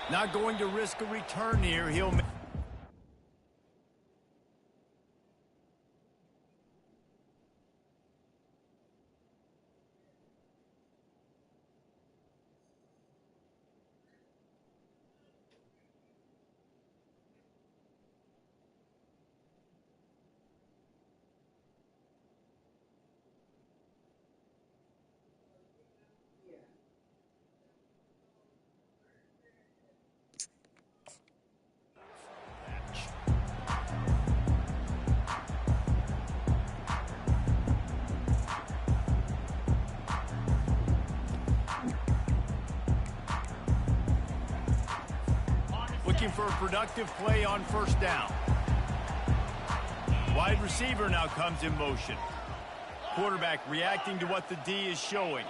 Not going to risk a return here. He'll make... Looking for a productive play on first down. Wide receiver now comes in motion. Quarterback reacting to what the D is showing.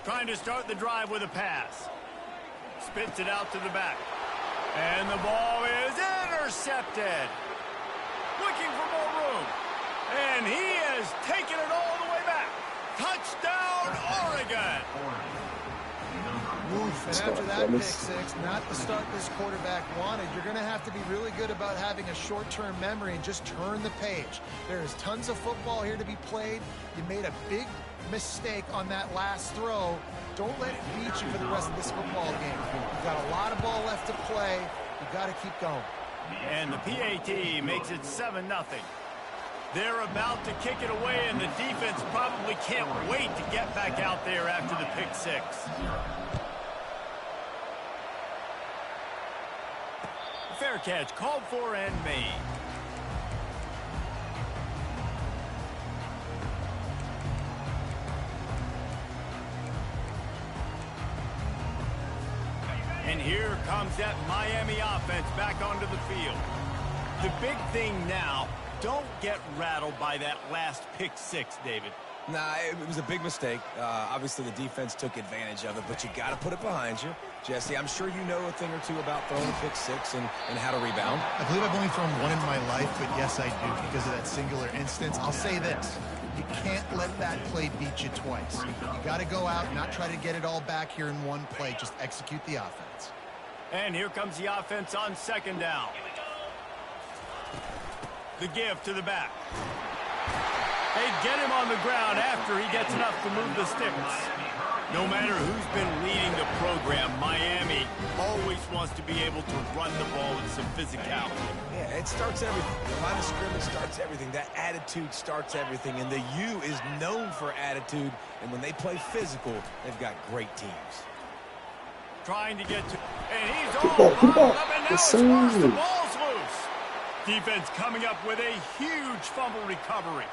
Trying to start the drive with a pass. Spits it out to the back. And the ball is intercepted. Looking for more room. And he has taken it all the way back. Touchdown, Oregon. Oof, and after that pick six, not the start this quarterback wanted. You're going to have to be really good about having a short-term memory and just turn the page. There is tons of football here to be played. You made a big mistake on that last throw. Don't let it beat you for the rest of this football game. You've got a lot of ball left to play. You've got to keep going. And the PAT makes it 7-0. They're about to kick it away, and the defense probably can't wait to get back out there after the pick six. Fair catch called for and made. And here comes that Miami offense back onto the field. The big thing now, don't get rattled by that last pick six, David. Nah, it was a big mistake. Obviously, the defense took advantage of it, but you got to put it behind you. Jesse, I'm sure you know a thing or two about throwing a pick six and how to rebound. I believe I've only thrown one in my life, but yes, I do because of that singular instance. I'll say this. You can't let that play beat you twice. You got to go out and not try to get it all back here in one play. Just execute the offense. And here comes the offense on second down. The give to the back. They get him on the ground after he gets enough to move the sticks. No matter who's been leading the program, Miami always wants to be able to run the ball with some physicality. Yeah, it starts everything. The line of scrimmage starts everything. That attitude starts everything. And the U is known for attitude. And when they play physical, they've got great teams. Trying to get to... And he's all balled up, and now it's forced. The ball's loose. Defense coming up with a huge fumble recovery.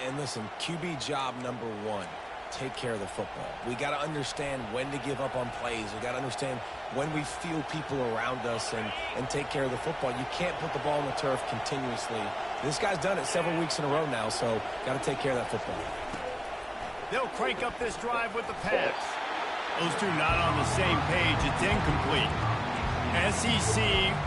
And listen, QB job number one, take care of the football. We got to understand when to give up on plays. We got to understand when we feel people around us and take care of the football. You can't put the ball on the turf continuously. This guy's done it several weeks in a row now, so got to take care of that football. They'll crank up this drive with the pass. Those two not on the same page. It's incomplete. SEC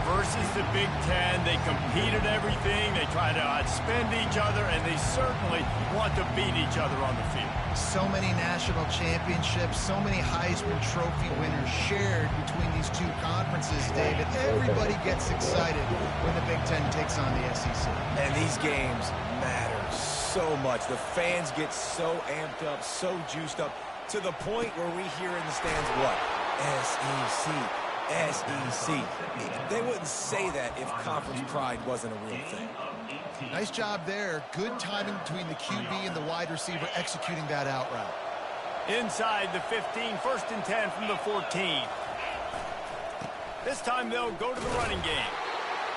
versus the Big Ten. They compete at everything. They try to outspend each other, and they certainly want to beat each other on the field. So many national championships, so many Heisman Trophy winners shared between these two conferences, David. Everybody gets excited when the Big Ten takes on the SEC. And these games matter so much. The fans get so amped up, so juiced up, to the point where we hear in the stands what? SEC. SEC. They wouldn't say that if conference pride wasn't a real thing. Nice job there. Good timing between the QB and the wide receiver executing that out route. Inside the 15, first and 10 from the 14. This time they'll go to the running game.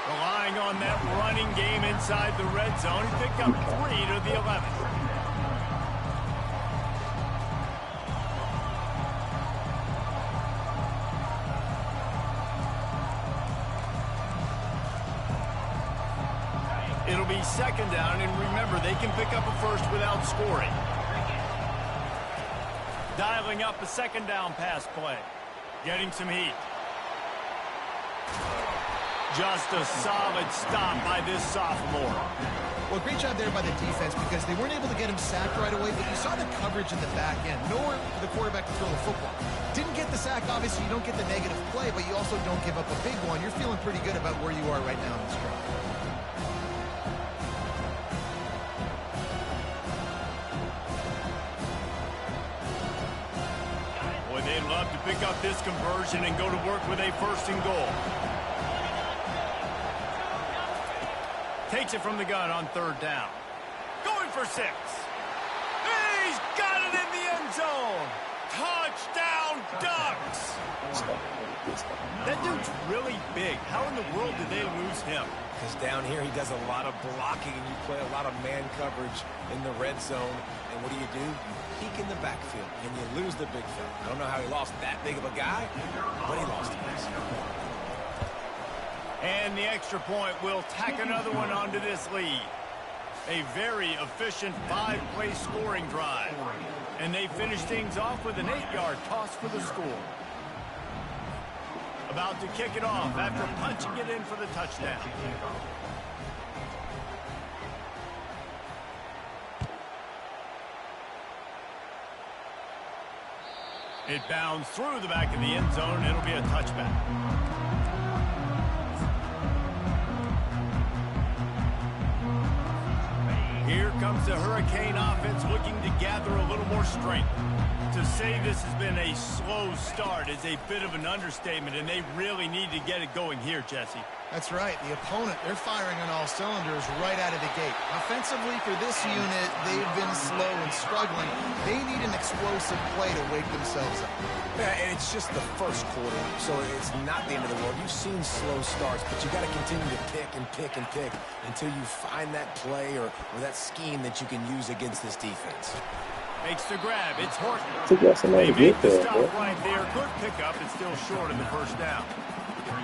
Relying on that running game inside the red zone. He picked up 3 to the 11. It'll be second down, and remember, they can pick up a first without scoring. Dialing up a second down pass play. Getting some heat. Just a solid stop by this sophomore. Well, great job there by the defense because they weren't able to get him sacked right away, but you saw the coverage in the back end. Nowhere for the quarterback to throw the football. Didn't get the sack, obviously you don't get the negative play, but you also don't give up a big one. You're feeling pretty good about where you are right now in this drive. Boy, they'd love to pick up this conversion and go to work with a 1st and goal. Takes it from the gun on 3rd down. Going for 6. He's got it in the end zone. Touchdown, Ducks. That dude's really big. How in the world did they lose him? Because down here he does a lot of blocking and you play a lot of man coverage in the red zone. And what do? You peek in the backfield and you lose the big fella. I don't know how he lost that big of a guy, but he lost him. And the extra point will tack another one onto this lead. A very efficient 5-play scoring drive. And they finish things off with an 8-yard toss for the score. About to kick it off after punching it in for the touchdown. It bounds through the back of the end zone, and it'll be a touchback. Here comes the Hurricane offense looking to gather a little more strength. To say this has been a slow start is a bit of an understatement, and they really need to get it going here, Jesse. That's right. The opponent, they're firing on all cylinders right out of the gate. Offensively, for this unit, they've been slow and struggling. They need an explosive play to wake themselves up. Yeah, and it's just the first quarter, so it's not the end of the world. You've seen slow starts, but you got to continue to pick and pick and pick until you find that play or that scheme that you can use against this defense. Makes the grab. It's Horton. They make the stop right there. Good pickup. It's still short in the 1st down.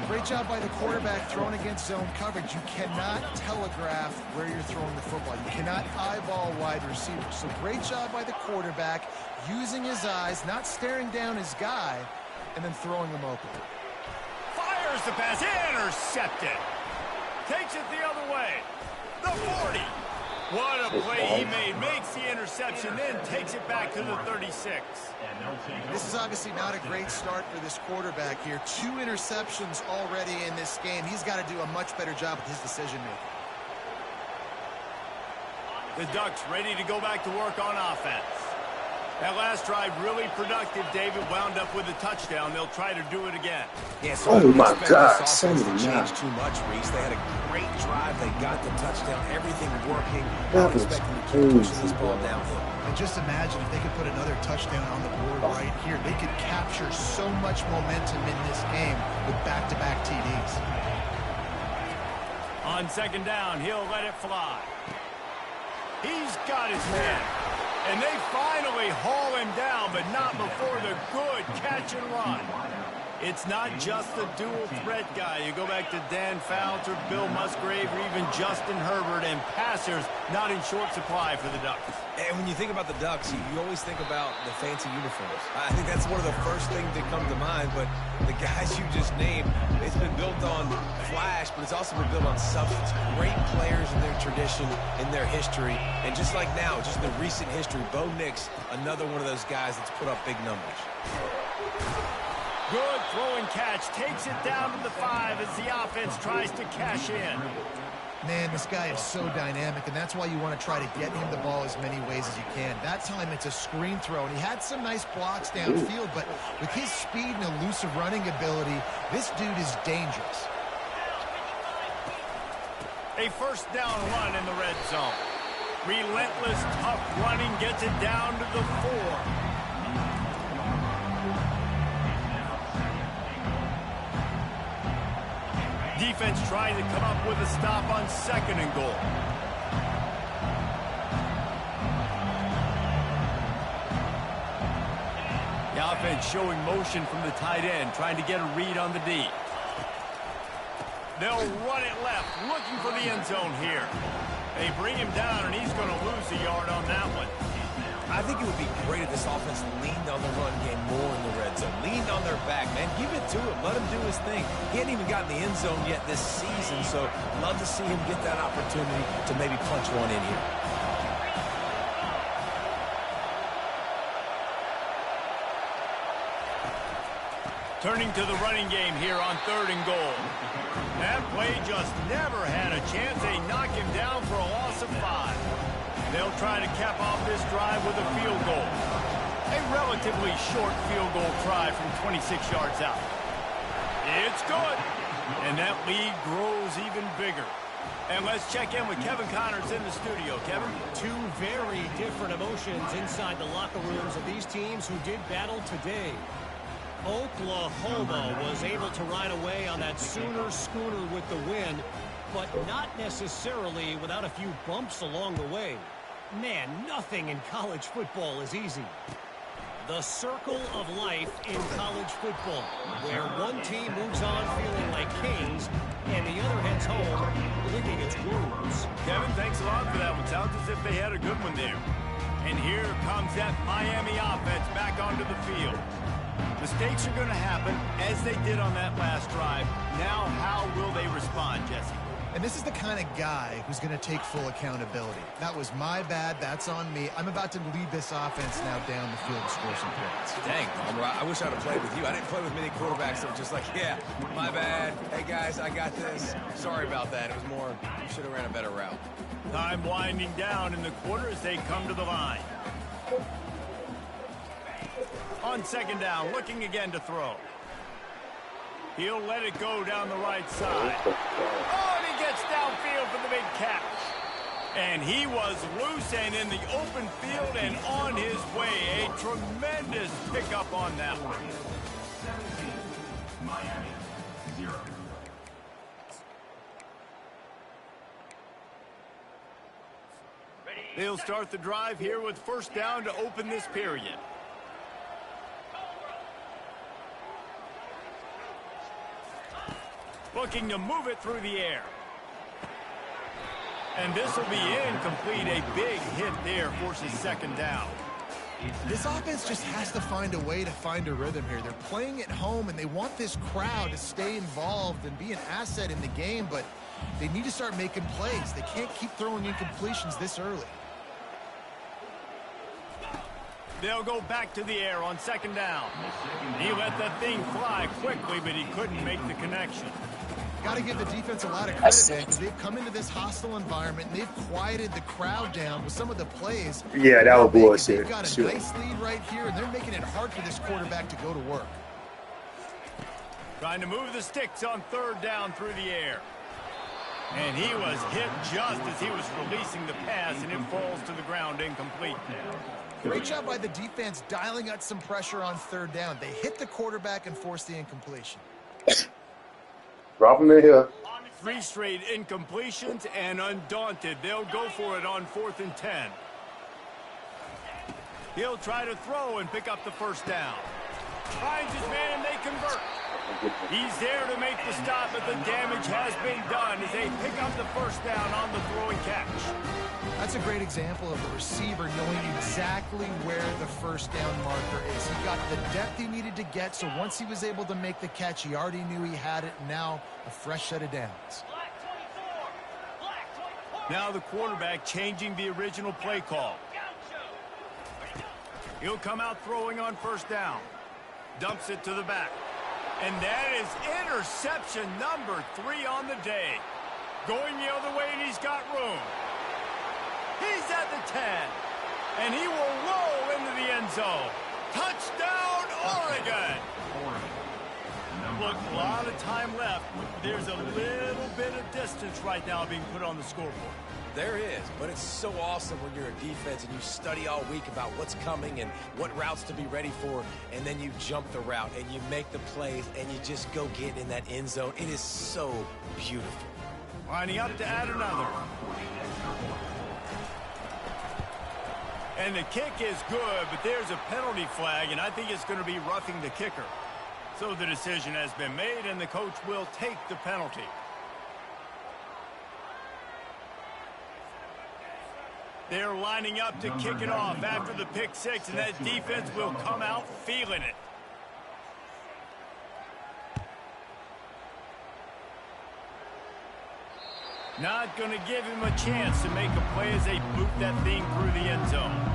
Great job by the quarterback throwing against zone coverage. You cannot telegraph where you're throwing the football. You cannot eyeball wide receivers. So great job by the quarterback using his eyes, not staring down his guy, and then throwing him open. Fires the pass. Intercepted. Takes it the other way. The 40. What a play he made. Makes the interception, then takes it back to the 36. This is obviously not a great start for this quarterback here. 2 interceptions already in this game. He's got to do a much better job with his decision-making. The Ducks ready to go back to work on offense. That last drive really productive. David wound up with a touchdown. They'll try to do it again. Yeah, so oh my God, this offense to change too much, Reese. They had a great drive. They got the touchdown. Everything working. I would expect them to keep pushing this ball downhill. And just imagine if they could put another touchdown on the board right here. They could capture so much momentum in this game with back-to-back TDs. On 2nd down, he'll let it fly. He's got his man. And they finally haul him down, but not before the good catch and run. It's not just the dual threat guy. You go back to Dan Fouts or Bill Musgrave or even Justin Herbert, and passers not in short supply for the Ducks. And when you think about the Ducks, you always think about the fancy uniforms. I think that's one of the first things that come to mind, but the guys you just named, it's been built on flash, but it's also been built on substance. Great players in their tradition, in their history, and just like now, just in the recent history, Bo Nix, another one of those guys that's put up big numbers. Good throwing catch, takes it down to the 5 as the offense tries to cash in. Man, this guy is so dynamic, and that's why you want to try to get him the ball as many ways as you can. That time it's a screen throw, and he had some nice blocks downfield, but with his speed and elusive running ability, this dude is dangerous. A 1st down run in the red zone. Relentless, tough running gets it down to the 4. Defense trying to come up with a stop on 2nd and goal. The offense showing motion from the tight end, trying to get a read on the D. They'll run it left, looking for the end zone here. They bring him down, and he's going to lose a yard on that one. I think it would be great if this offense leaned on the run game more in the red zone. Leaned on their back, man. Give it to him. Let him do his thing. He hadn't even gotten the end zone yet this season, so love to see him get that opportunity to maybe punch one in here. Turning to the running game here on 3rd and goal. That play just never had a chance. They knock him down for a loss of 5. They'll try to cap off this drive with a field goal. A relatively short field goal try from 26 yards out. It's good. And that lead grows even bigger. And let's check in with Kevin Connors in the studio. Kevin? Two very different emotions inside the locker rooms of these teams who did battle today. Oklahoma was able to ride away on that Sooner schooner with the win, but not necessarily without a few bumps along the way. Man, nothing in college football is easy. The circle of life in college football, where one team moves on feeling like kings, and the other heads home licking its wounds. Kevin, thanks a lot for that one. Sounds as if they had a good one there. And here comes that Miami offense back onto the field. Mistakes are going to happen, as they did on that last drive. Now, how will they respond, Jesse? And this is the kind of guy who's going to take full accountability. That was my bad. That's on me. I'm about to lead this offense now down the field and score some points. Dang, I wish I'd have played with you. I didn't play with many quarterbacks that were just like, yeah, my bad. Hey, guys, I got this. Sorry about that. It was more, you should have ran a better route. Time winding down in the quarter as they come to the line. On 2nd down, looking again to throw. He'll let it go down the right side. Oh, and he gets downfield for the big catch. And he was loose and in the open field and on his way. A tremendous pickup on that one. Miami, 0. They'll start the drive here with 1st down to open this period. Looking to move it through the air. And this will be incomplete. A big hit there forces 2nd down. This offense just has to find a way to find a rhythm here. They're playing at home, and they want this crowd to stay involved and be an asset in the game, but they need to start making plays. They can't keep throwing incompletions this early. They'll go back to the air on 2nd down. He let that thing fly quickly, but he couldn't make the connection. Got to give the defense a lot of credit, man, because they've come into this hostile environment and they've quieted the crowd down with some of the plays. Yeah, that was bullshit. They've got a nice lead right here, and they're making it hard for this quarterback to go to work. Trying to move the sticks on 3rd down through the air. And he was hit just as he was releasing the pass, and it falls to the ground incomplete. Great job by the defense dialing out some pressure on 3rd down. They hit the quarterback and forced the incompletion. Drop him in here. 3 straight incompletions, and undaunted, they'll go for it on 4th and 10. He'll try to throw and pick up the 1st down. Finds his man, and they convert. He's there to make the stop, but the damage has been done as they pick up the 1st down on the throwing catch. That's a great example of a receiver knowing exactly where the 1st down marker is. He got the depth he needed to get, so once he was able to make the catch, he already knew he had it. Now a fresh set of downs. Now the quarterback changing the original play call. He'll come out throwing on 1st down. Dumps it to the back. And that is interception number 3 on the day. Going the other way, and he's got room. He's at the 10. And he will roll into the end zone. Touchdown, Oregon! Look, a lot of time left. There's a little bit of distance right now being put on the scoreboard. There is, but it's so awesome when you're a defense and you study all week about what's coming and what routes to be ready for, and then you jump the route and you make the plays and you just go get in that end zone. It is so beautiful. Lining up to add another. And the kick is good, but there's a penalty flag, and I think it's going to be roughing the kicker. So the decision has been made, and the coach will take the penalty. They're lining up to kick it off after the pick six, and that defense will come out feeling it. Not going to give him a chance to make a play as they boot that thing through the end zone.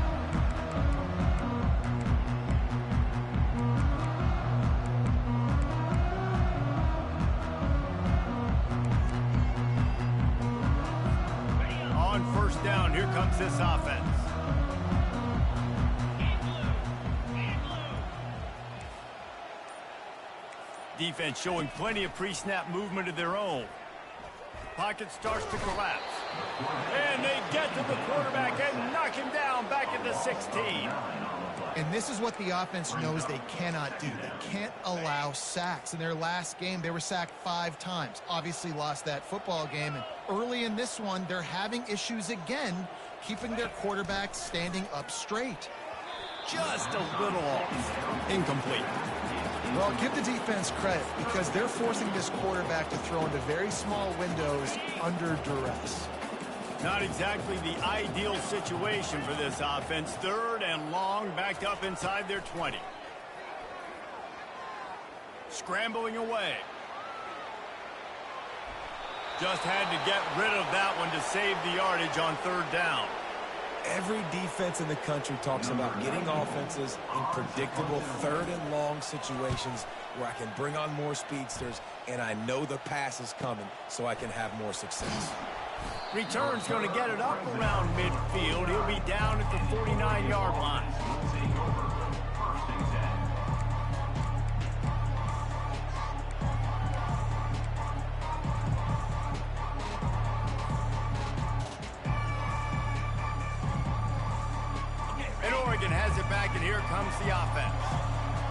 On first down, here comes this offense. Defense showing plenty of pre-snap movement of their own. Pocket starts to collapse. And they get to the quarterback and knock him down back at the 16. And this is what the offense knows they cannot do. They can't allow sacks. In their last game, they were sacked 5 times. Obviously lost that football game. And early in this one, they're having issues again, keeping their quarterback standing up straight. Just a little off. Incomplete. Well, give the defense credit because they're forcing this quarterback to throw into very small windows under duress. Not exactly the ideal situation for this offense. Third and long, backed up inside their 20. Scrambling away. Just had to get rid of that one to save the yardage on third down. Every defense in the country talks about getting offenses in predictable third and long situations where I can bring on more speedsters and I know the pass is coming so I can have more success. Return's going to get it up around midfield. He'll be down at the 49-yard line. And Oregon has it back, and here comes the offense.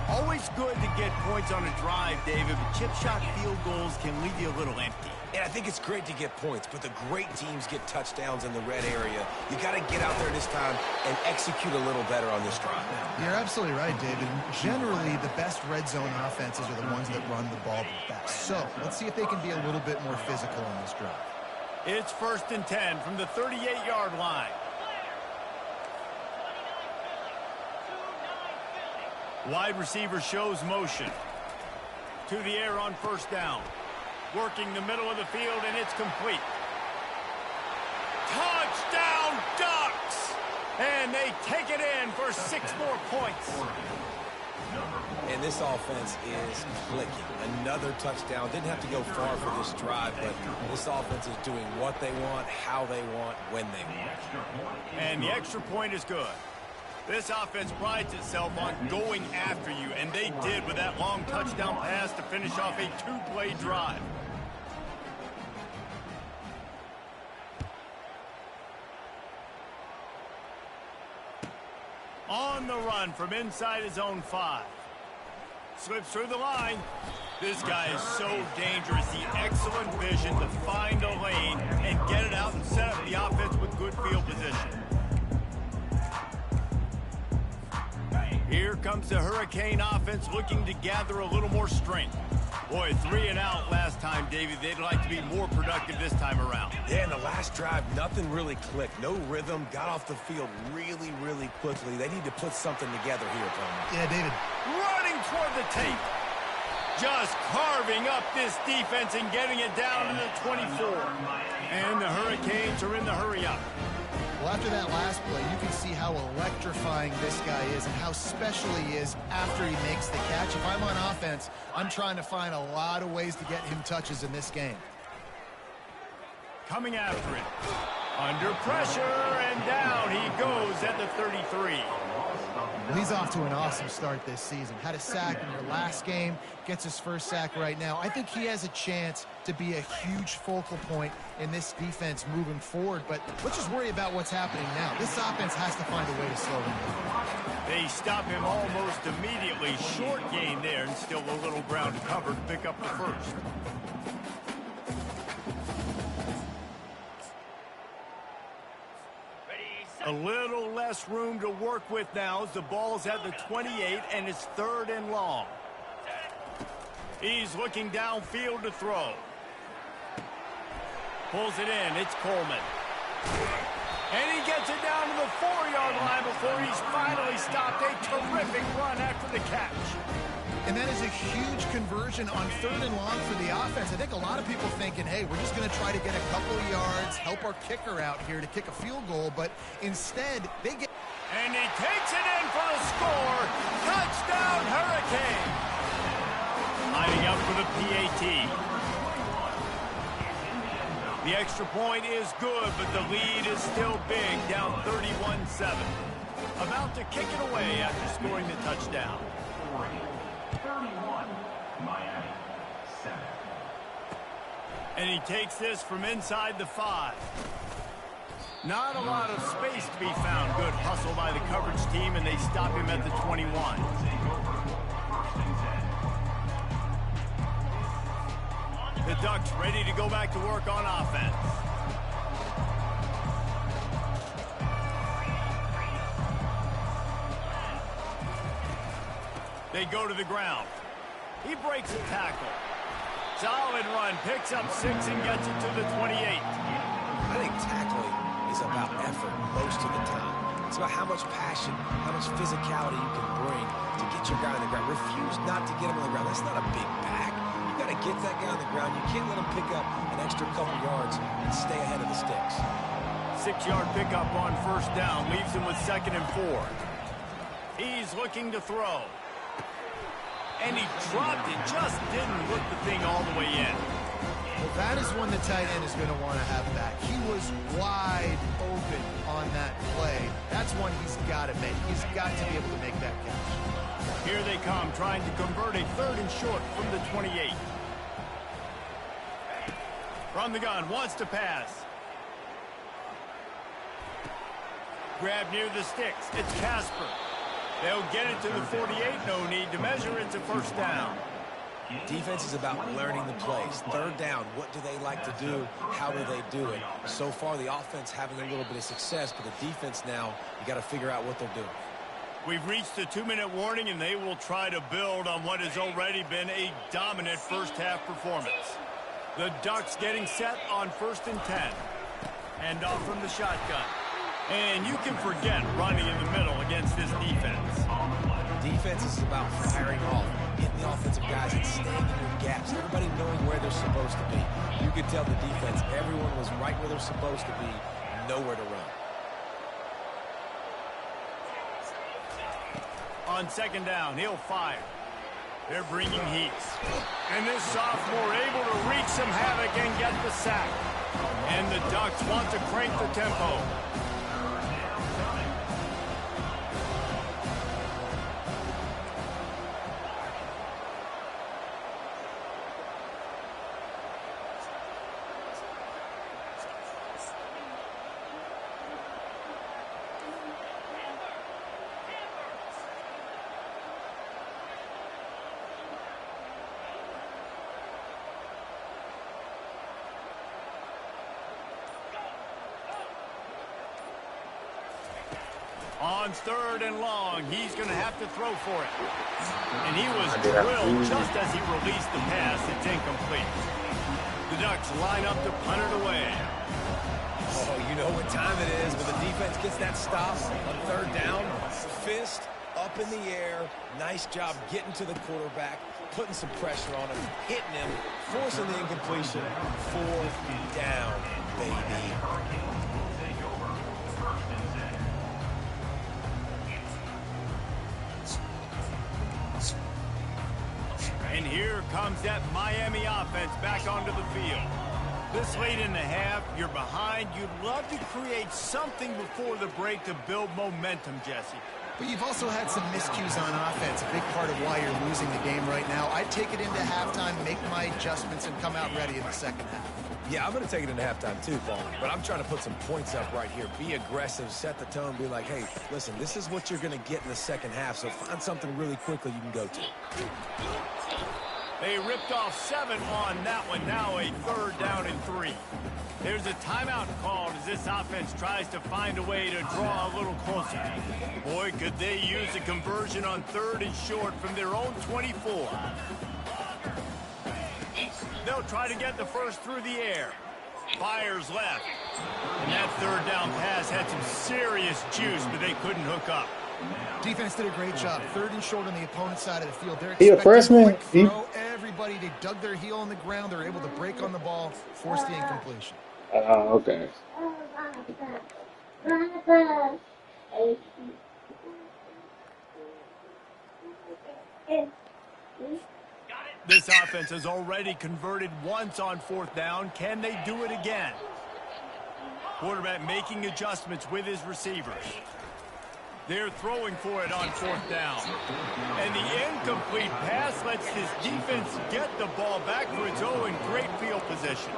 Always good to get points on a drive, David, but chip shot field goals can leave you a little empty. And I think it's great to get points, but the great teams get touchdowns in the red area. You got to get out there this time and execute a little better on this drive. You're absolutely right, David. Generally, the best red zone offenses are the ones that run the ball the best. So let's see if they can be a little bit more physical on this drive. It's 1st and 10 from the 38-yard line. Wide receiver shows motion. To the air on first down. Working the middle of the field, and it's complete. Touchdown, Ducks! And they take it in for 6 more points. And this offense is clicking. Another touchdown. Didn't have to go far for this drive, but this offense is doing what they want, how they want, when they want. And the extra point is good. This offense prides itself on going after you, and they did with that long touchdown pass to finish off a 2-play drive. On the run from inside his own 5. Slips through the line. This guy is so dangerous. The excellent vision to find a lane and get it out and set up the offense with good field position. Here comes the Hurricane offense looking to gather a little more strength. Boy, 3 and out last time, Davey. They'd like to be more productive this time around. Yeah, in the last drive, nothing really clicked. No rhythm. Got off the field really, really quickly. They need to put something together here, Tony. Yeah, David. Running toward the tape. Just carving up this defense and getting it down to the 24. And the Hurricanes are in the hurry-up. Well, after that last play, you can see how electrifying this guy is and how special he is after he makes the catch. If I'm on offense, I'm trying to find a lot of ways to get him touches in this game. Coming after it. Under pressure, and down he goes at the 33. Well, he's off to an awesome start this season. Had a sack in their last game, gets his first sack right now. I think he has a chance to be a huge focal point in this defense moving forward, but let's just worry about what's happening now. This offense has to find a way to slow him down. They stop him almost immediately. Short gain there, and still a little ground to cover to pick up the first. A little less room to work with now as the ball's at the 28 and it's 3rd and long. He's looking downfield to throw. Pulls it in. It's Coleman. And he gets it down to the 4-yard line before he's finally stopped. A terrific run after the catch. And that is a huge conversion on 3rd and long for the offense. I think a lot of people thinking, hey, we're just going to try to get a couple of yards, help our kicker out here to kick a field goal. But instead, they get... And he takes it in for the score. Touchdown, Hurricane. Lining up for the PAT. The extra point is good, but the lead is still big, down 31-7. About to kick it away after scoring the touchdown. 31, Miami, 7. And he takes this from inside the 5. Not a lot of space to be found. Good hustle by the coverage team, and they stop him at the 21. The Ducks ready to go back to work on offense. They go to the ground. He breaks a tackle. Solid run, picks up 6 and gets it to the 28. I think tackling is about effort most of the time. It's about how much passion, how much physicality you can bring to get your guy on the ground. Refuse not to get him on the ground. That's not a big back. You got to get that guy on the ground. You can't let him pick up an extra couple yards and stay ahead of the sticks. 6-yard pickup on 1st down, leaves him with 2nd and 4. He's looking to throw. And he dropped it, just didn't look the thing all the way in. Well, that is one the tight end is going to want to have back. He was wide open on that play. That's one he's got to make. He's got to be able to make that catch. Here they come, trying to convert a 3rd and short from the 28. From the gun, wants to pass. Grab near the sticks. It's Casper. They'll get it to the 48. No need to measure. It's a 1st down. Defense is about learning the plays. 3rd down, what do they like to do? How do they do it? So far, the offense having a little bit of success, but the defense now, you got to figure out what they're doing. We've reached the 2-minute warning, and they will try to build on what has already been a dominant first-half performance. The Ducks getting set on 1st and 10. And off from the shotgun. And you can forget running in the middle against this defense. Defense is about firing off, hitting the offensive guys and staying in your gaps. Everybody knowing where they're supposed to be. You could tell the defense, everyone was right where they're supposed to be, nowhere to run. On 2nd down, he'll fire. They're bringing heat. And this sophomore able to wreak some havoc and get the sack. And the Ducks want to crank the tempo. On 3rd and long, he's going to have to throw for it. And he was drilled just as he released the pass. It's incomplete. The Ducks line up to punt it away. Oh, you know what time it is when the defense gets that stop on 3rd down. Fist up in the air. Nice job getting to the quarterback, putting some pressure on him, hitting him, forcing the incompletion. 4th down, baby. And here comes that Miami offense back onto the field. This late in the half, you're behind. You'd love to create something before the break to build momentum, Jesse. But you've also had some miscues on offense, a big part of why you're losing the game right now. I'd take it into halftime, make my adjustments, and come out ready in the 2nd half. Yeah, I'm going to take it into halftime too, Paul. But I'm trying to put some points up right here. Be aggressive, set the tone, be like, hey, listen, this is what you're going to get in the 2nd half, so find something really quickly you can go to. They ripped off 7 on that one. Now a 3rd down and 3. There's a timeout called as this offense tries to find a way to draw a little closer. Boy, could they use a conversion on 3rd and short from their own 24. They'll try to get the first through the air. Fires left. And that third down pass had some serious juice, but they couldn't hook up. Defense did a great job. 3rd and short on the opponent's side of the field. They're He a expecting freshman? quick throw. Everybody, they dug their heel on the ground. They're able to break on the ball, force the incompletion. Okay. This offense has already converted once on 4th down. Can they do it again? Quarterback making adjustments with his receivers. They're throwing for it on 4th down. And the incomplete pass lets his defense get the ball back for its own. Great field position.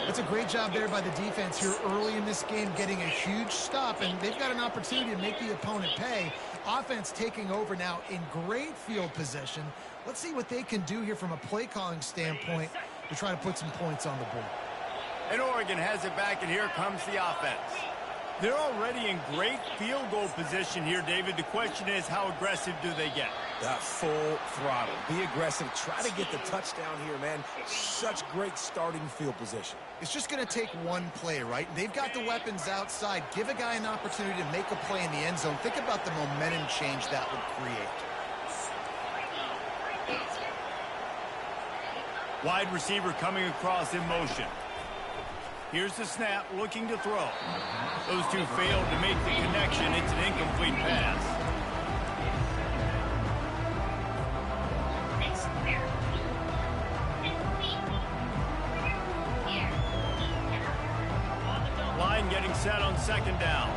That's a great job there by the defense here early in this game, getting a huge stop, and they've got an opportunity to make the opponent pay. Offense taking over now in great field position. Let's see what they can do here from a play calling standpoint to try to put some points on the board. And Oregon has it back, and here comes the offense. They're already in great field goal position here, David. The question is, how aggressive do they get? Full throttle. Be aggressive. Try to get the touchdown here, man. Such great starting field position. It's just going to take one play, right? They've got the weapons outside. Give a guy an opportunity to make a play in the end zone. Think about the momentum change that would create. Wide receiver coming across in motion. Here's the snap, looking to throw. Those two failed to make the connection. It's an incomplete pass. Line getting set on 2nd down.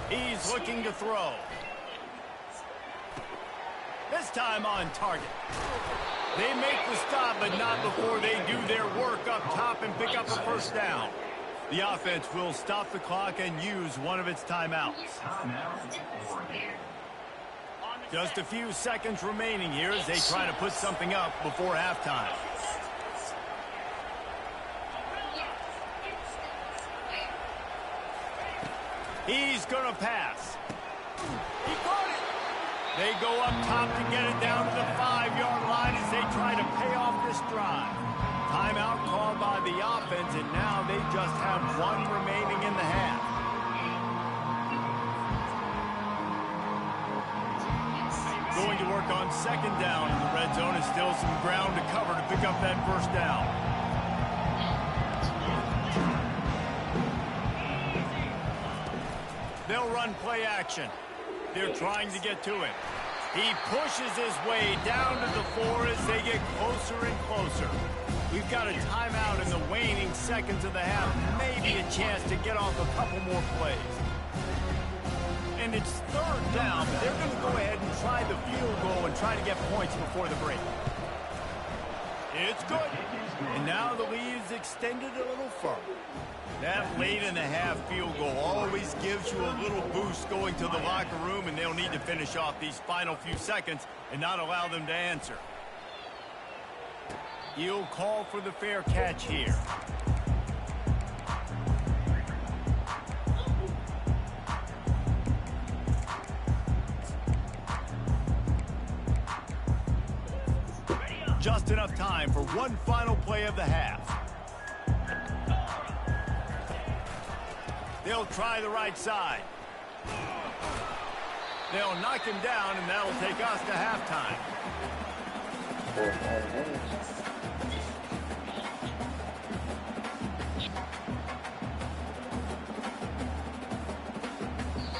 He's looking to throw. This time on target. They make the stop, but not before they do their work up top and pick up a 1st down. The offense will stop the clock and use one of its timeouts. Just a few seconds remaining here as they try to put something up before halftime. He's going to pass. He caught it. They go up top to get it down to the 5-yard line as they try to pay off this drive. Timeout called by the offense, and now they just have one remaining in the half. Going to work on 2nd down in the red zone, and still some ground to cover to pick up that 1st down. They'll run play action. They're trying to get to it. He pushes his way down to the 4 as they get closer and closer. We've got a timeout in the waning seconds of the half. Maybe a chance to get off a couple more plays. And it's 3rd down, but they're going to go ahead and try the field goal and try to get points before the break. It's good. And now the lead is extended a little further. That late in the half field goal always gives you a little boost going to the locker room, and they'll need to finish off these final few seconds and not allow them to answer. He'll call for the fair catch here. Just enough time for one final play of the half. They'll try the right side. They'll knock him down, and that'll take us to halftime.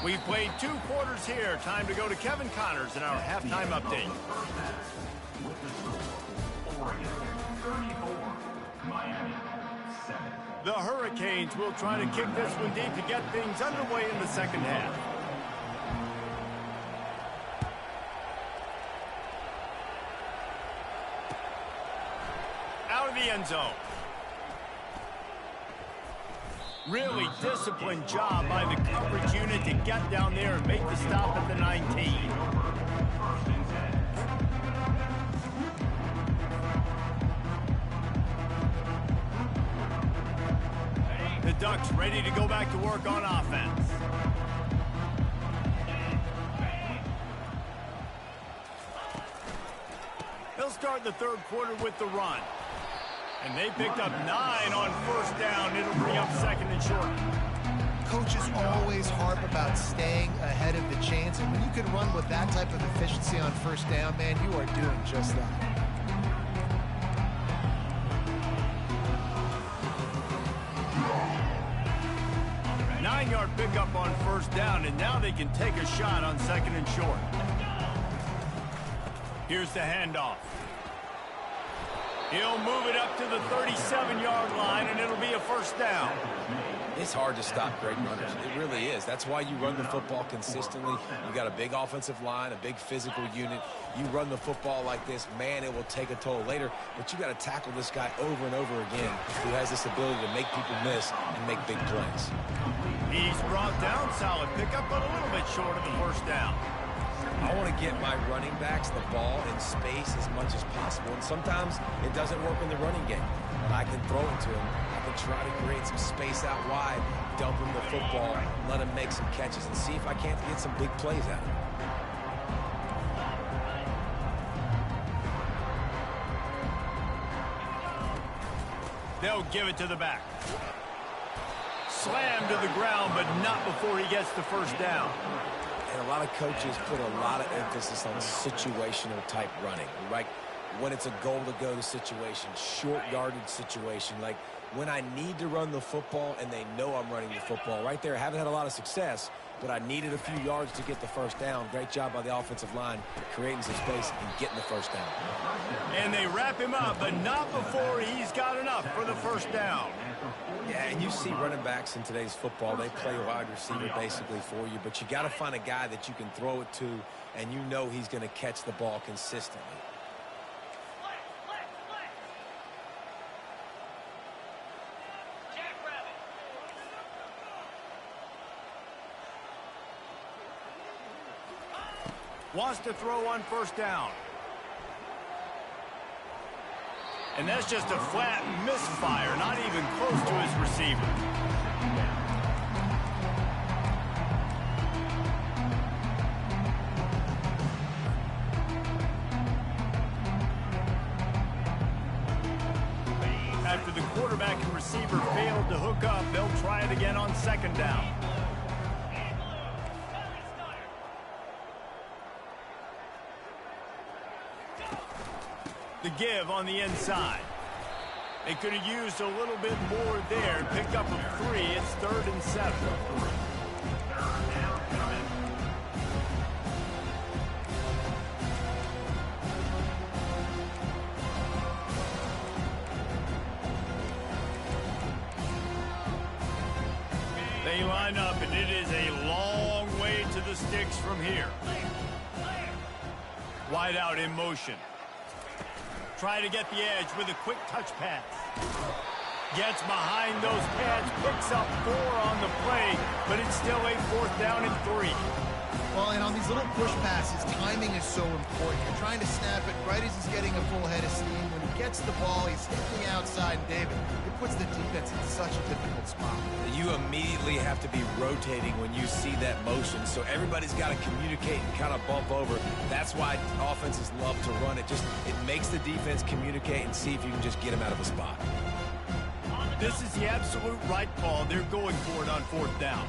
We've played 2 quarters here. Time to go to Kevin Connors in our halftime update. The Hurricanes will try to kick this one deep to get things underway in the 2nd half. Out of the end zone. Really disciplined job by the coverage unit to get down there and make the stop at the 19. The Ducks ready to go back to work on offense. They'll start the 3rd quarter with the run. And they picked up 9 on first down. It'll bring up second and short. Coaches always harp about staying ahead of the chains, and when you can run with that type of efficiency on first down, man, you are doing just that. A 9-yard pickup on first down, and now they can take a shot on second and short. Here's the handoff. He'll move it up to the 37-yard line, and it'll be a first down. It's hard to stop great runners. It really is. That's why you run the football consistently. You got a big offensive line, a big physical unit. You run the football like this, man, it will take a toll later. But you got to tackle this guy over and over again who has this ability to make people miss and make big plays. He's brought down, solid pickup, but a little bit short of the first down. I want to get my running backs the ball in space as much as possible. And sometimes it doesn't work in the running game. But I can throw it to him. I can try to create some space out wide, dump him the football, let him make some catches, and see if I can't get some big plays out of him. They'll give it to the back. Slammed to the ground, but not before he gets the first down. And a lot of coaches put a lot of emphasis on situational type running, right? When it's a goal-to-go situation, short yardage situation, like when I need to run the football and they know I'm running the football. Right there, I haven't had a lot of success, but I needed a few yards to get the first down. Great job by the offensive line creating some space and getting the first down. And they wrap him up, but not before he's got enough for the first down. Yeah, and you see running backs in today's football, they play wide receiver basically for you, but you got to find a guy that you can throw it to and you know he's going to catch the ball consistently. Wants to throw on first down. And that's just a flat misfire, not even close to his receiver. After the quarterback and receiver failed to hook up, they'll try it again on second down. The give on the inside. They could have used a little bit more there. Pick up a 3. It's 3rd and 7. They line up, and it is a long way to the sticks from here. Wide out in motion. Try to get the edge with a quick touch pass. Gets behind those pads, picks up 4 on the play, but it's still a 4th down and 3. Well, and on these little push passes, timing is so important. You're trying to snap it right as he's getting a full head of steam. When he gets the ball, he's hitting the outside, and David, it puts the defense in such a difficult spot. You immediately have to be rotating when you see that motion, so everybody's got to communicate and kind of bump over. That's why offenses love to run it. It makes the defense communicate and see if you can just get them out of a spot. This is the absolute right call. They're going for it on 4th down.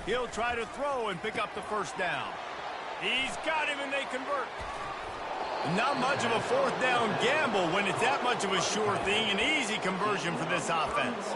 He'll try to throw and pick up the first down. He's got him, and they convert. Not much of a 4th down gamble when it's that much of a sure thing. An easy conversion for this offense.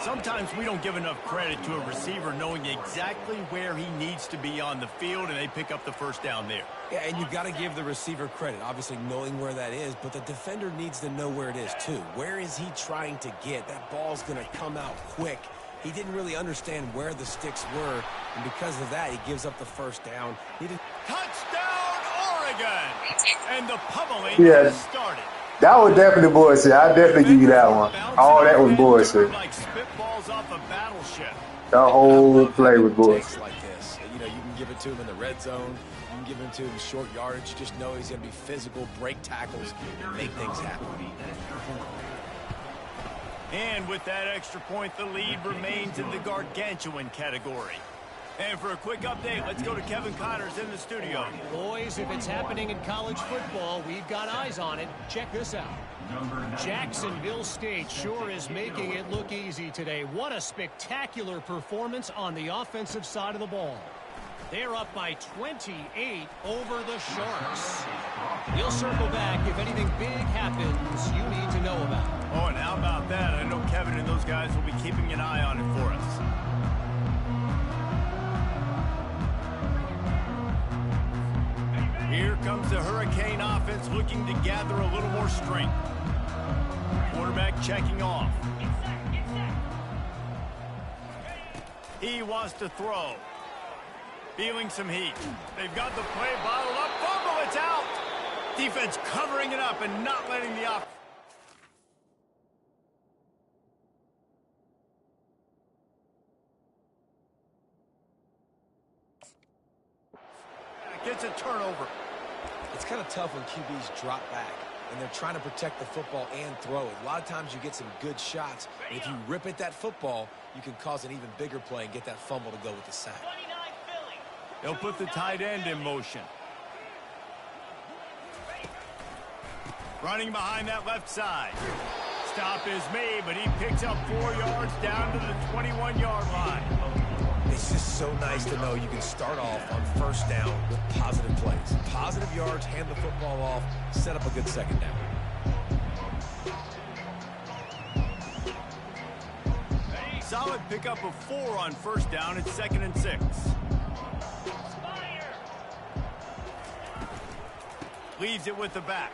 Sometimes we don't give enough credit to a receiver knowing exactly where he needs to be on the field, and they pick up the first down there. Yeah, and you've got to give the receiver credit, obviously knowing where that is, but the defender needs to know where it is too. Where is he trying to get? That ball's going to come out quick. He didn't really understand where the sticks were, and because of that, he gives up the first down. Touchdown, Oregon! And the pummeling has started. That was definitely bullshit. I definitely give you that one. All that was bullshit. Like spitballs off a battleship. The whole play was bullshit. Like this, you can give it to him in the red zone. scheme given to him, short yardage. You just know he's going to be physical, break tackles, and make things happen. And with that extra point, the lead remains in the gargantuan category. And for a quick update, let's go to Kevin Connors in the studio. Boys, if it's happening in college football, we've got eyes on it. Check this out. Jacksonville State sure is making it look easy today. What a spectacular performance on the offensive side of the ball. They're up by 28 over the Sharks. We'll circle back if anything big happens you need to know about. Oh, and how about that? I know Kevin and those guys will be keeping an eye on it for us. Here comes the Hurricane offense looking to gather a little more strength. Quarterback checking off. He wants to throw. Feeling some heat. They've got the play bottled up. Fumble, it's out. Defense covering it up and not letting the offense. Gets a turnover. It's kind of tough when QBs drop back and they're trying to protect the football and throw it. A lot of times you get some good shots. And if you rip at that football, you can cause an even bigger play and get that fumble to go with the sack. They'll put the tight end in motion. Running behind that left side. Stop is made, but he picks up 4 yards down to the 21-yard line. It's just so nice to know you can start off on first down with positive plays. Positive yards, hand the football off, set up a good second down. Solid pickup of 4 on first down. It's 2nd and 6. Leaves it with the back.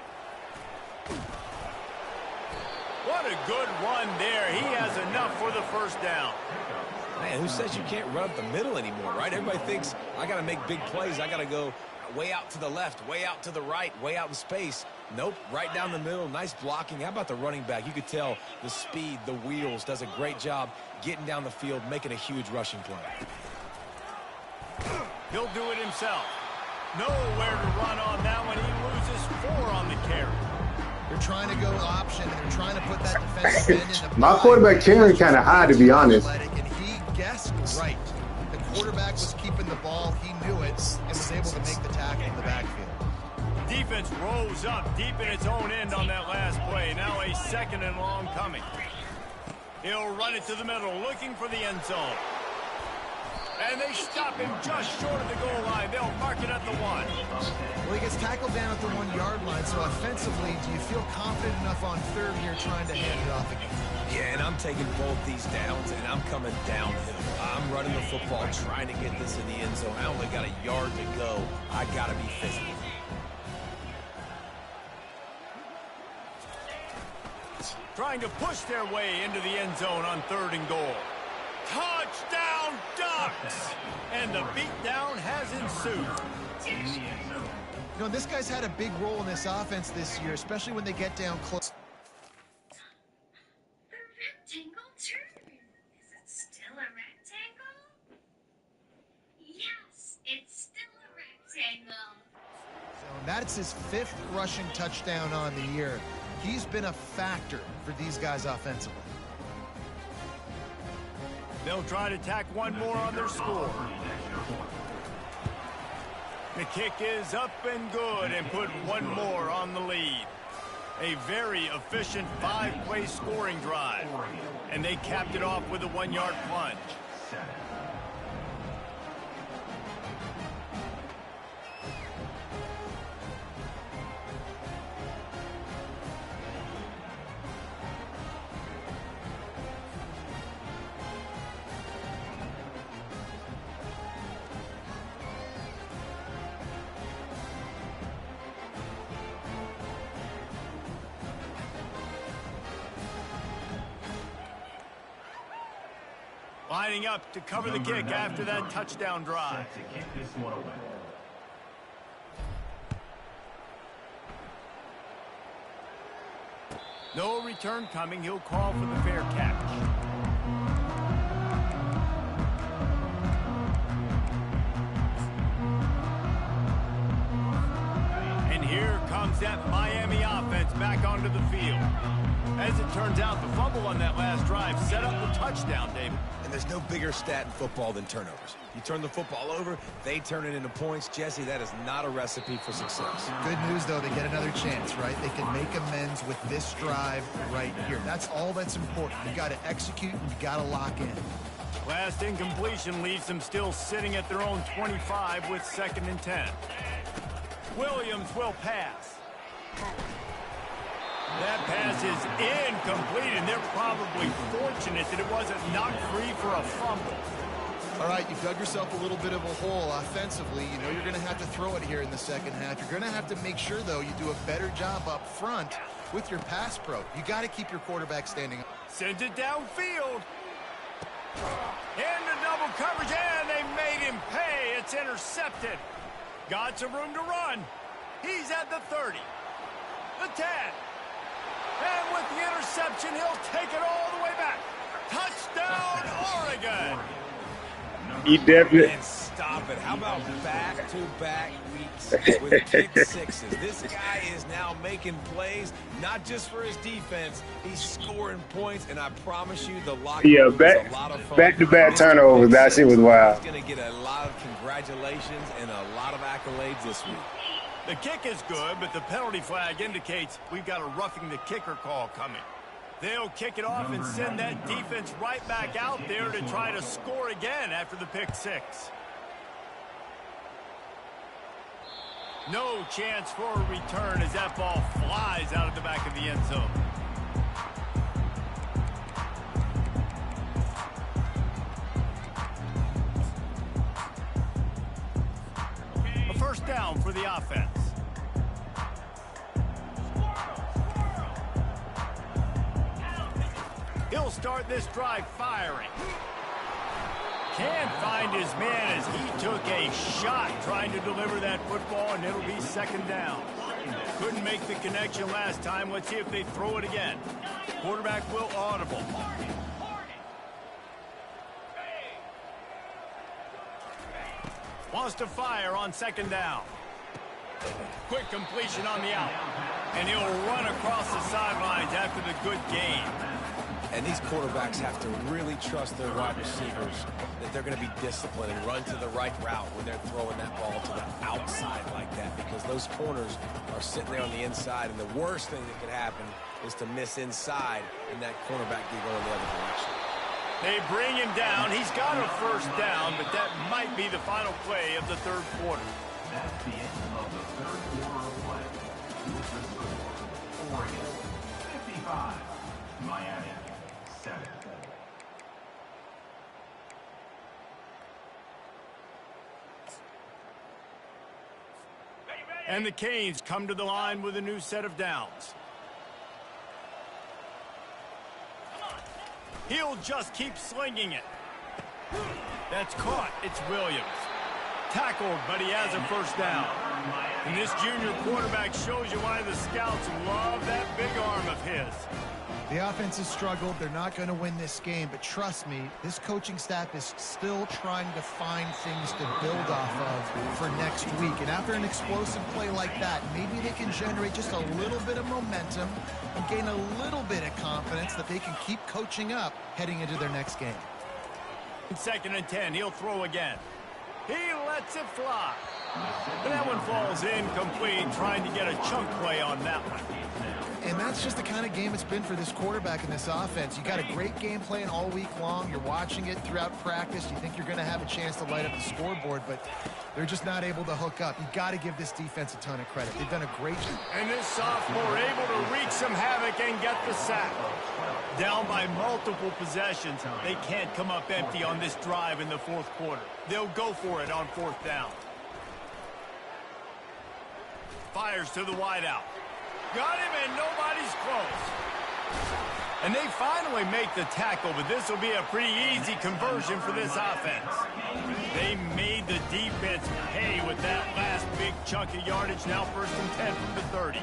What a good run there. He has enough for the first down. Man, who says you can't run up the middle anymore, right? Everybody thinks I got to make big plays. I got to go way out to the left, way out to the right, way out in space. Nope, right down the middle. Nice blocking. How about the running back? You could tell the speed, the wheels, does a great job getting down the field, making a huge rushing play. He'll do it himself. Nowhere to run on that one. He loses 4 on the carry. They're trying to go option, and they're trying to put that defensive end in the My quarterback carrying kind of high, to be honest. And he guessed right. The quarterback was keeping the ball. He knew it and was able to make the tackle in the backfield. Defense rose up deep in its own end on that last play. Now a 2nd and long coming. He'll run it to the middle, looking for the end zone. And they stop him just short of the goal line. They'll mark it at the 1. Well, he gets tackled down at the 1-yard line, so offensively, do you feel confident enough on 3rd here trying to hand it off again? Yeah, and I'm taking both these downs, and I'm coming downhill. I'm running the football, trying to get this in the end zone. I only got a yard to go. I got to be physical. Trying to push their way into the end zone on 3rd and goal. Touchdown Ducks! And the beatdown has ensued. You know, this guy's had a big role in this offense this year, especially when they get down close. The rectangle turn. Is it still a rectangle? Yes, it's still a rectangle. So that's his 5th rushing touchdown on the year. He's been a factor for these guys offensively. They'll try to tack 1 more on their score. The kick is up and good and put 1 more on the lead. A very efficient 5-play scoring drive. And they capped it off with a 1-yard plunge. Lining up to cover the kick after that touchdown drive. Set to kick this one away. No return coming. He'll call for the fair catch. that Miami offense back onto the field. As it turns out, the fumble on that last drive set up the touchdown, David. And there's no bigger stat in football than turnovers. You turn the football over, they turn it into points. Jesse, that is not a recipe for success. Good news, though, they get another chance, right? They can make amends with this drive right here. That's all that's important. You got to execute and you got to lock in. Last incompletion leaves them still sitting at their own 25 with 2nd and 10. Williams will pass. That pass is incomplete, and they're probably fortunate that it wasn't knocked free for a fumble. All right, you've dug yourself a little bit of a hole offensively. You know you're going to have to throw it here in the second half. You're going to have to make sure, though, you do a better job up front with your pass pro. You got to keep your quarterback standing up. Sends it downfield. Into double coverage, and they made him pay. It's intercepted. Got some room to run. He's at the 30. The 10. And with the interception, he'll take it all the way back. Touchdown, Oregon. He definitely. And stop it. How about back-to-back weeks with pick sixes? This guy is now making plays, not just for his defense. He's scoring points, and I promise you the locker room is a lot of fun. Back-to-back turnovers. That shit was wild. He's going to get a lot of congratulations and a lot of accolades this week. The kick is good, but the penalty flag indicates we've got a roughing the kicker call coming. They'll kick it off and send that defense right back out there to try to score again after the pick six. No chance for a return as that ball flies out of the back of the end zone. A first down for the offense. He'll start this drive firing. Can't find his man as he took a shot trying to deliver that football, and it'll be 2nd down. Couldn't make the connection last time. Let's see if they throw it again. Quarterback will audible. Wants to fire on 2nd down. Quick completion on the out. And he'll run across the sidelines after the good gain. And these quarterbacks have to really trust their wide receivers that they're going to be disciplined and run to the right route when they're throwing that ball to the outside like that, because those corners are sitting there on the inside, and the worst thing that could happen is to miss inside and that cornerback be going the other direction. They bring him down. He's got a first down, but that might be the final play of the 3rd quarter. That's the end of the 3rd quarter of play. Oregon 55, Miami 7. And the Canes come to the line with a new set of downs. He'll just keep slinging it. That's caught. It's Williams. Tackled, but he has a first down. And this junior quarterback shows you why the scouts love that big arm of his. The offense has struggled. They're not going to win this game, but trust me, this coaching staff is still trying to find things to build off of for next week. And after an explosive play like that, maybe they can generate just a little bit of momentum and gain a little bit of confidence that they can keep coaching up heading into their next game. 2nd and 10, he'll throw again. He lets it fly. But that one falls incomplete, trying to get a chunk play on that one. And that's just the kind of game it's been for this quarterback in this offense. You got a great game plan all week long. You're watching it throughout practice. You think you're going to have a chance to light up the scoreboard, but they're just not able to hook up. You got to give this defense a ton of credit. They've done a great job. And this sophomore able to wreak some havoc and get the sack. Down by multiple possessions, they can't come up empty on this drive in the 4th quarter. They'll go for it on 4th down. Fires to the wideout. Got him, and nobody's close. And they finally make the tackle, but this will be a pretty easy conversion for this offense. They made the defense pay with that last big chunk of yardage. Now 1st and 10 from the 30.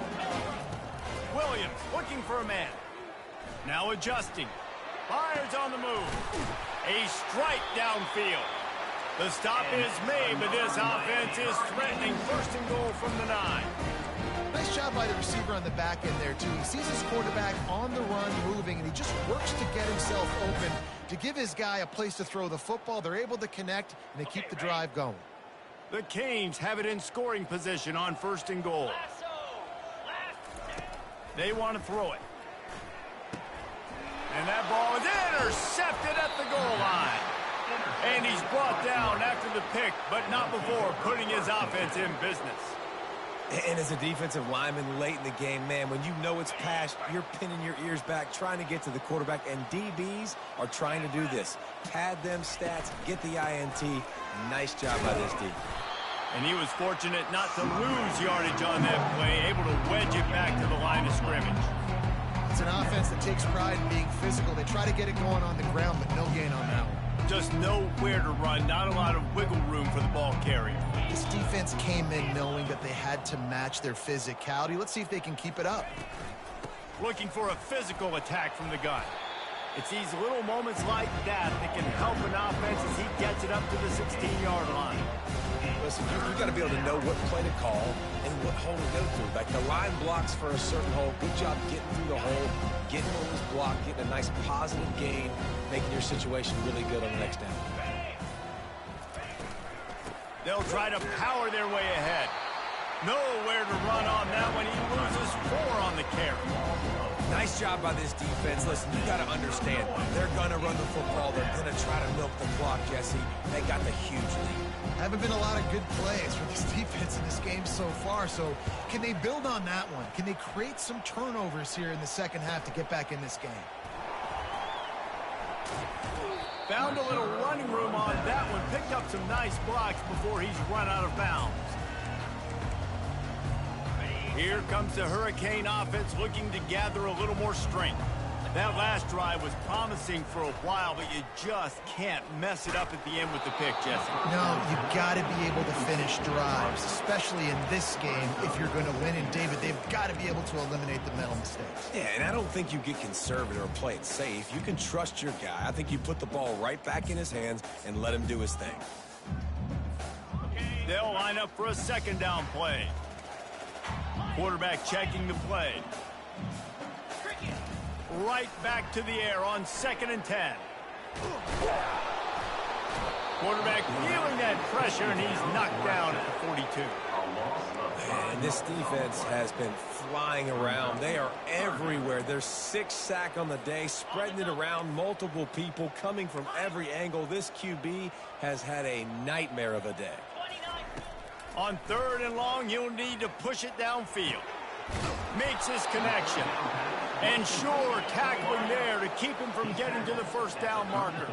Williams looking for a man. Now adjusting. Fires on the move. A strike downfield. The stop is made, but this offense is threatening 1st and goal from the 9. Nice job by the receiver on the back end there, too. He sees his quarterback on the run moving, and he just works to get himself open to give his guy a place to throw the football. They're able to connect, and they keep the drive going. The Canes have it in scoring position on 1st and goal. They want to throw it. And that ball is intercepted at the goal line. And he's brought down after the pick, but not before putting his offense in business. And as a defensive lineman late in the game, man, when you know it's passed, you're pinning your ears back, trying to get to the quarterback, and DBs are trying to do this. Pad them stats, get the INT. Nice job by this D. And he was fortunate not to lose yardage on that play, able to wedge it back to the line of scrimmage. It's an offense that takes pride in being physical. They try to get it going on the ground, but no gain on that one. Just nowhere to run, not a lot of wiggle room for the ball carrier. This defense came in knowing that they had to match their physicality. Let's see if they can keep it up. Looking for a physical attack from the gun. It's these little moments like that that can help an offense as he gets it up to the 16-yard line. Listen, you got to be able to know what play to call and what hole to go through. Like the line blocks for a certain hole. Good job getting through the hole, getting over this block, getting a nice positive gain, making your situation really good on the next down. They'll try to power their way ahead. Nowhere to run on that one. He loses 4 on the carry. Nice job by this defense. Listen, you got to understand, they're going to run the football. They're going to try to milk the clock, Jesse. They got the huge lead. Haven't been a lot of good plays for this defense in this game so far, so can they build on that one? Can they create some turnovers here in the second half to get back in this game? Found a little running room on that one. Picked up some nice blocks before he's run out of bounds. Here comes the Hurricane offense looking to gather a little more strength. That last drive was promising for a while, but you just can't mess it up at the end with the pick, Jesse. No, you've got to be able to finish drives, especially in this game. If you're going to win, and David, they've got to be able to eliminate the mental mistakes. Yeah, and I don't think you get conservative or play it safe. You can trust your guy. I think you put the ball right back in his hands and let him do his thing. They'll line up for a 2nd down play. Quarterback checking the play. Right back to the air on 2nd and 10. Quarterback feeling that pressure, and he's knocked down at the 42. And this defense has been flying around. They are everywhere. There's 6 sacks on the day, spreading it around, multiple people coming from every angle. This QB has had a nightmare of a day. On 3rd and long, he'll need to push it downfield. Makes his connection. And sure, tackling there to keep him from getting to the 1st down marker.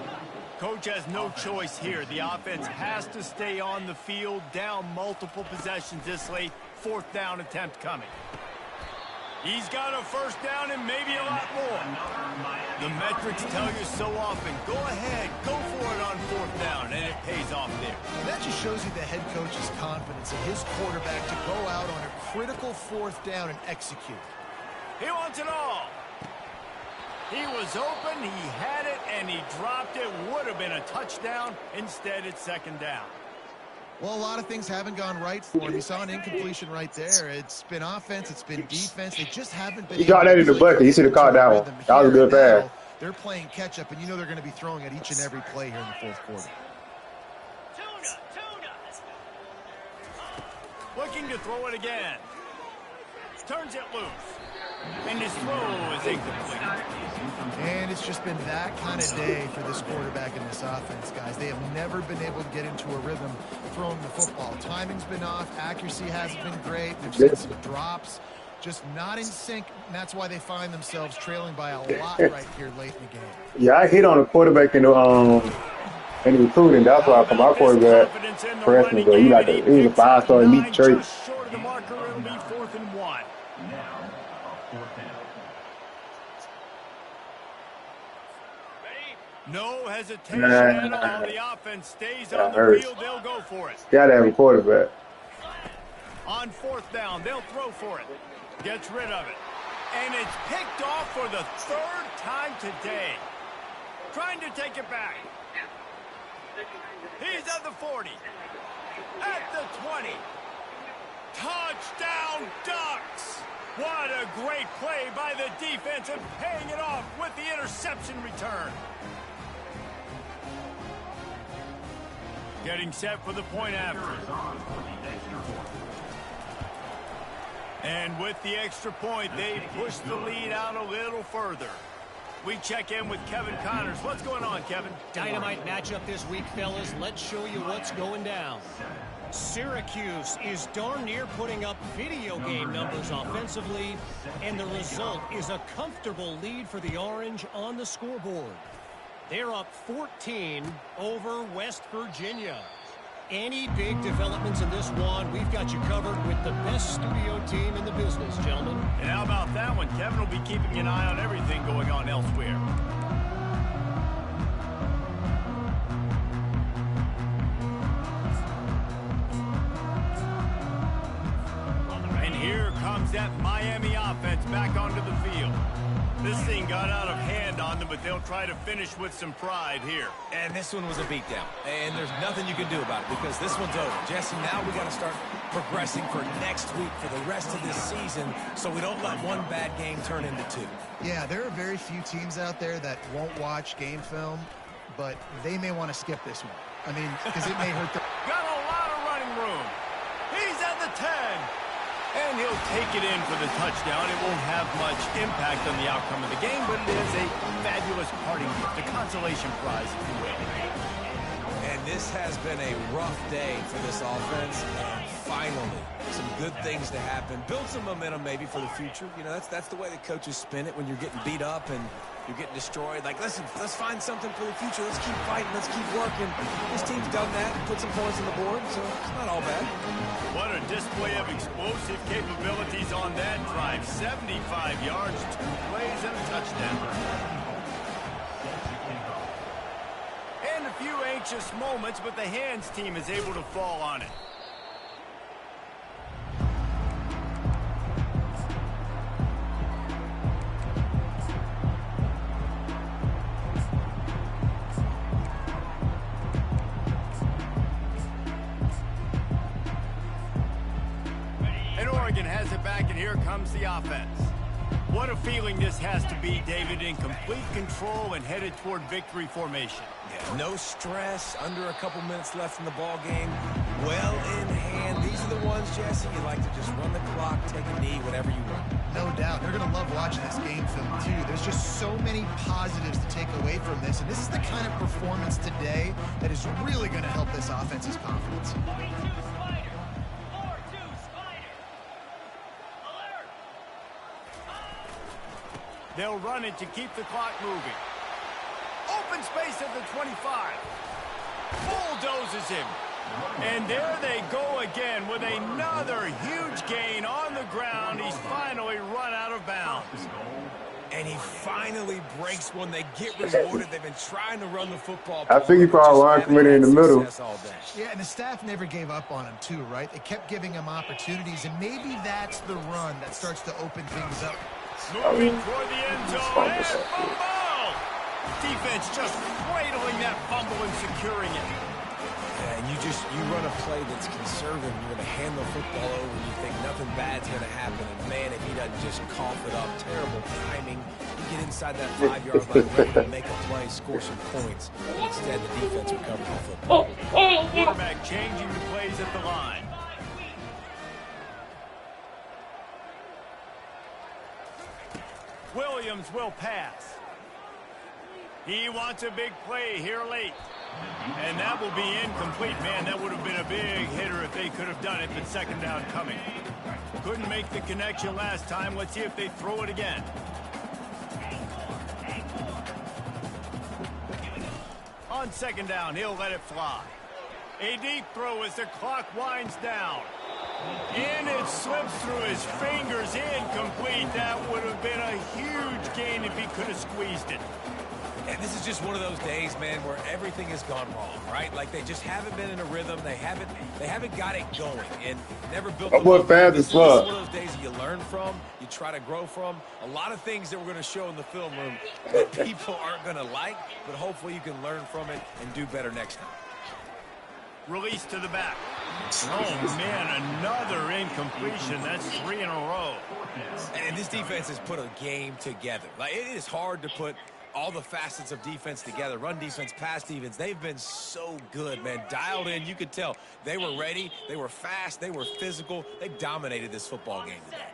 Coach has no choice here. The offense has to stay on the field, down multiple possessions this late. 4th down attempt coming. He's got a 1st down and maybe a lot more. The metrics tell you so often, go ahead, go for it on 4th down, and it pays off there. And that just shows you the head coach's confidence in his quarterback to go out on a critical 4th down and execute. He wants it all. He was open, he had it, and he dropped it. Would have been a touchdown. Instead, it's 2nd down. Well, a lot of things haven't gone right for him. You saw an incompletion right there. It's been offense, it's been defense. They just haven't been. He got that in the bucket. He should have caught that one. That was a good pass. They're playing catch up, and you know they're going to be throwing at each and every play here in the 4th quarter. Looking to throw it again. Turns it loose. And his throw is incomplete. And it's just been that kind of day for this quarterback and this offense, guys. They have never been able to get into a rhythm throwing the football. Timing's been off. Accuracy hasn't been great. They've seen some drops. Just not in sync, and that's why they find themselves trailing by a lot right here late in the game. Yeah, I hit on a quarterback in the recruiting. That's why for my quarterback, freshman, but he was a 5-star elite trait. Just short of the marker, it'll be 4th and 1. No hesitation at all. The offense stays on the field. They'll go for it. Got to have a quarterback. On 4th down, they'll throw for it. Gets rid of it. And it's picked off for the 3rd time today. Trying to take it back. He's at the 40. At the 20. Touchdown Ducks! What a great play by the defense and paying it off with the interception return. Getting set for the point after. And with the extra point, they push the lead out a little further. We check in with Kevin Connors. What's going on, Kevin? Dynamite matchup this week, fellas. Let's show you what's going down. Syracuse is darn near putting up video game numbers offensively, and the result is a comfortable lead for the Orange on the scoreboard. They're up 14 over West Virginia. Any big developments in this one, we've got you covered with the best studio team in the business, gentlemen. And how about that one? Kevin will be keeping an eye on everything going on elsewhere. And here comes that Miami offense back onto the field. This thing got out of hand on them, but they'll try to finish with some pride here. And this one was a beatdown. And there's nothing you can do about it because this one's over. Jesse, now we got to start progressing for next week, for the rest of this season, so we don't let one bad game turn into two. Yeah, there are very few teams out there that won't watch game film, but they may want to skip this one. I mean, because it may hurt them. Got a lot of running room. He's at the 10. And he'll take it in for the touchdown. It won't have much impact on the outcome of the game, but it is a fabulous parting gift, a consolation prize, if you will. And this has been a rough day for this offense. And finally, some good things to happen. Build some momentum maybe for the future. You know, that's the way the coaches spin it when you're getting beat up and you're getting destroyed. Like, listen, let's find something for the future. Let's keep fighting. Let's keep working. This team's done that, put some points on the board, so it's not all bad. What a display of explosive capabilities on that drive. 75 yards, 2 plays, and a touchdown. And a few anxious moments, but the hands team is able to fall on it. Has it back, and here comes the offense. What a feeling this has to be, David, in complete control and headed toward victory formation. Yeah, no stress, under a couple minutes left in the ball game, well in hand. These are the ones, Jesse, you like to just run the clock, take a knee, whatever you want. No doubt. They're going to love watching this game film, too. There's just so many positives to take away from this, and this is the kind of performance today that is really going to help this offense's confidence. They'll run it to keep the clock moving. Open space at the 25. Bulldozes him. And there they go again with another huge gain on the ground. He's finally run out of bounds. And he finally breaks one. They get rewarded. They've been trying to run the football. I think he probably line committee in the middle. Yeah, and the staff never gave up on him, too, right? They kept giving him opportunities, and maybe that's the run that starts to open things up. Moving toward the end zone, and fumble! Defense just cradling that fumble and securing it. Yeah, and you run a play that's conservative. You're going to hand the football over, and you think nothing bad's going to happen. And, man, if he doesn't just cough it up, terrible timing. You get inside that 5-yard line, ready to make a play, score some points. Instead, the defense recovered the football. Quarterback changing the plays at the line. Williams will pass. He wants a big play here late. And that will be incomplete. Man, that would have been a big hitter if they could have done it, but second down coming. Couldn't make the connection last time. Let's see if they throw it again. On second down, he'll let it fly. A deep throw as the clock winds down. And it slips through his fingers, incomplete. That would have been a huge gain if he could have squeezed it. And this is just one of those days, man, where everything has gone wrong, right? Like they just haven't been in a rhythm. They haven't got it going and never built. What fast as fuck. This is one of those days that you learn from, you try to grow from. A lot of things that we're going to show in the film room that people aren't going to like, but hopefully you can learn from it and do better next time. Release to the back. Oh, man, another incompletion. That's 3 in a row. And this defense has put a game together. Like, it is hard to put all the facets of defense together. Run defense, pass defense. They've been so good, man. Dialed in. You could tell they were ready. They were fast. They were physical. They dominated this football game today.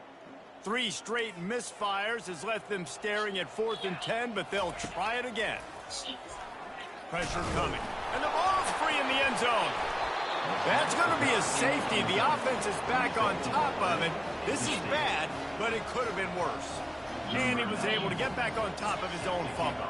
3 straight misfires has left them staring at 4th and 10, but they'll try it again. Pressure coming. And the ball's free in the end zone. That's going to be a safety. The offense is back on top of it. This is bad, but it could have been worse. And he was able to get back on top of his own fumble.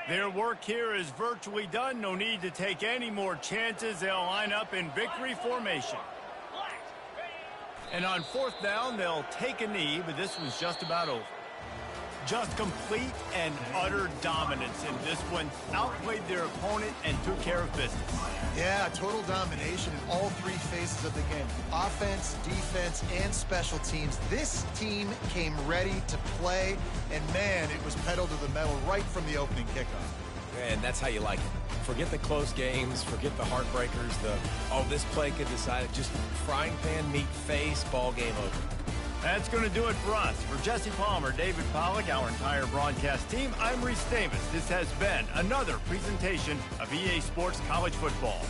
Their work here is virtually done. No need to take any more chances. They'll line up in victory formation. And on 4th down, they'll take a knee, but this was just about over. Just complete and utter dominance in this one. Outplayed their opponent and took care of business. Yeah, total domination in all 3 phases of the game. Offense, defense, and special teams. This team came ready to play, and man, it was pedal to the metal right from the opening kickoff. And that's how you like it. Forget the close games, forget the heartbreakers, this play could decide it. Just frying pan, meat face, ball game over. That's going to do it for us. For Jesse Palmer, David Pollack, our entire broadcast team, I'm Reese Davis. This has been another presentation of EA Sports College Football.